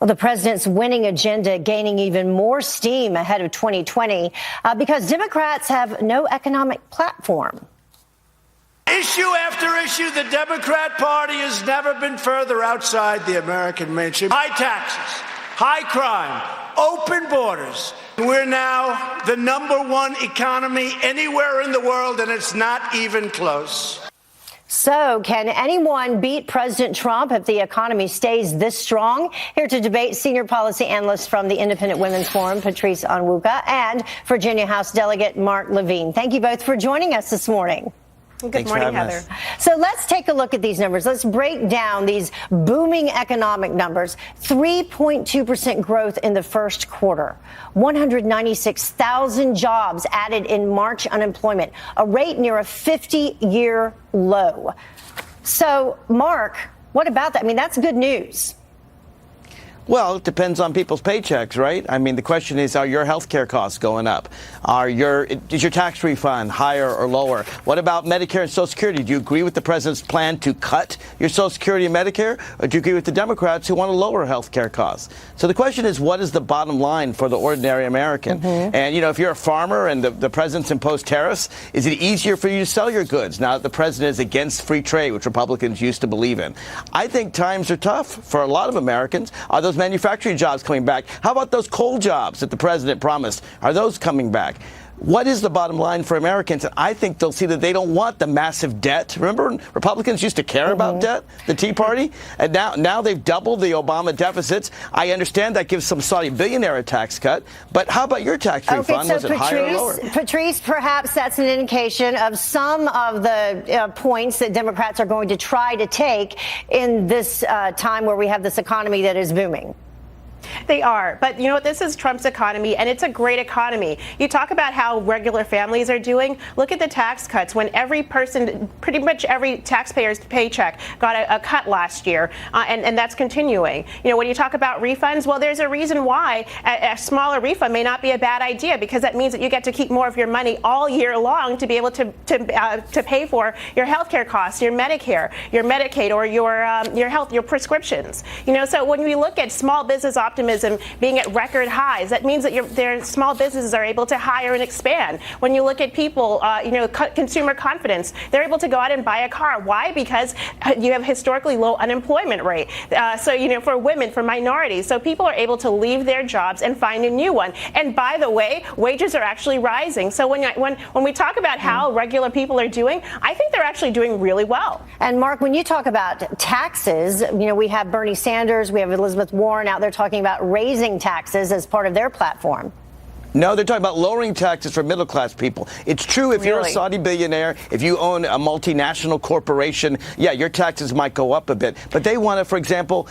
Well, the president's winning agenda gaining even more steam ahead of 2020 because Democrats have no economic platform. Issue after issue, the Democrat Party has never been further outside the American mainstream. High taxes, high crime, open borders. We're now the #1 economy anywhere in the world, and it's not even close. So can anyone beat President Trump if the economy stays this strong? Here to debate, senior policy analyst from the Independent Women's Forum, Patrice Onwuka, and Virginia House Delegate Mark Levine. Thank you both for joining us this morning. Good morning, Heather. So let's take a look at these numbers. Let's break down these booming economic numbers. 3.2% growth in the first quarter. 196,000 jobs added in March unemployment, a rate near a 50-year low. So, Mark, what about that? I mean, that's good news. Well, it depends on people's paychecks, right? I mean, the question is, are your health care costs going up? Is your tax refund higher or lower? What about Medicare and Social Security? Do you agree with the president's plan to cut your Social Security and Medicare? Or do you agree with the Democrats who want to lower health care costs? So the question is, what is the bottom line for the ordinary American? And, you know, if you're a farmer and the president's imposed tariffs, is it easier for you to sell your goods now that the president is against free trade, which Republicans used to believe in? I think times are tough for a lot of Americans. Are those manufacturing jobs coming back? How about those coal jobs that the president promised? Are those coming back? What is the bottom line for Americans? And I think they'll see that they don't want the massive debt. Remember, Republicans used to care about debt, the Tea Party? And now they've doubled the Obama deficits. I understand that gives some Saudi billionaire a tax cut. But how about your tax refund? So was it higher or lower? Patrice, perhaps that's an indication of some of the points that Democrats are going to try to take in this time where we have this economy that is booming. They are. But you know what? This is Trump's economy, and it's a great economy. You talk about how regular families are doing. Look at the tax cuts. When every person, pretty much every taxpayer's paycheck got a cut last year, and that's continuing. You know, when you talk about refunds, well, there's a reason why a smaller refund may not be a bad idea, because that means that you get to keep more of your money all year long to be able to pay for your health care costs, your Medicare, your Medicaid, or your prescriptions. You know, so when we look at small business optimism being at record highs, that means that their small businesses are able to hire and expand. When you look at people, consumer confidence, they're able to go out and buy a car. Why? Because you have historically low unemployment rate. So, you know, for women, for minorities, so people are able to leave their jobs and find a new one. And by the way, wages are actually rising. So when we talk about how regular people are doing, I think they're actually doing really well. And Mark, when you talk about taxes, you know, we have Bernie Sanders, we have Elizabeth Warren out there talking about raising taxes as part of their platform. No, they're talking about lowering taxes for middle-class people. It's true if you're a Saudi billionaire, if you own a multinational corporation, yeah, your taxes might go up a bit. But they want to, for example,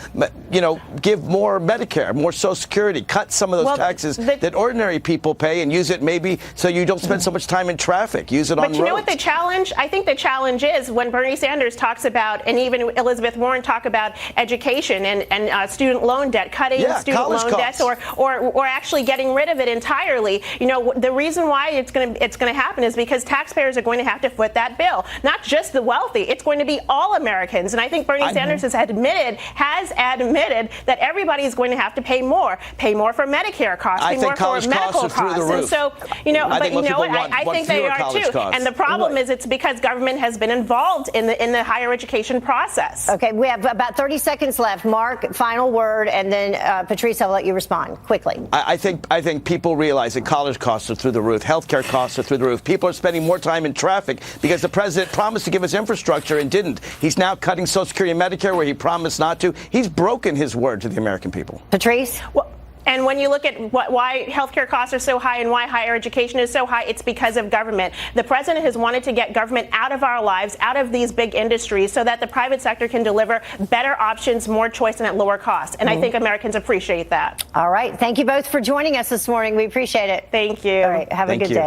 you know, give more Medicare, more Social Security, cut some of those taxes that ordinary people pay and use it maybe so you don't spend so much time in traffic. Use it on roads. But you know what the challenge? I think the challenge is when Bernie Sanders talks about, and even Elizabeth Warren talk about education and student loan debt, cutting student loan debts, or actually getting rid of it entirely. You know, the reason why it's going to happen is because taxpayers are going to have to foot that bill. Not just the wealthy. It's going to be all Americans. And I think Bernie Sanders has admitted that everybody is going to have to pay more for Medicare costs, pay more for medical costs. And so, you know, but you know what? I think they are too. And the problem is it's because government has been involved in the higher education process. Okay, we have about 30 seconds left. Mark, final word, and then Patrice, I'll let you respond quickly. I think people realize that college costs are through the roof, healthcare costs are through the roof. People are spending more time in traffic because the president promised to give us infrastructure and didn't. He's now cutting Social Security and Medicare where he promised not to. He's broken his word to the American people. Patrice? Well, and when you look at why healthcare costs are so high and why higher education is so high, it's because of government. The president has wanted to get government out of our lives, out of these big industries, so that the private sector can deliver better options, more choice, and at lower cost. And I think Americans appreciate that. All right. Thank you both for joining us this morning. We appreciate it. Thank you. All right. Have a good day.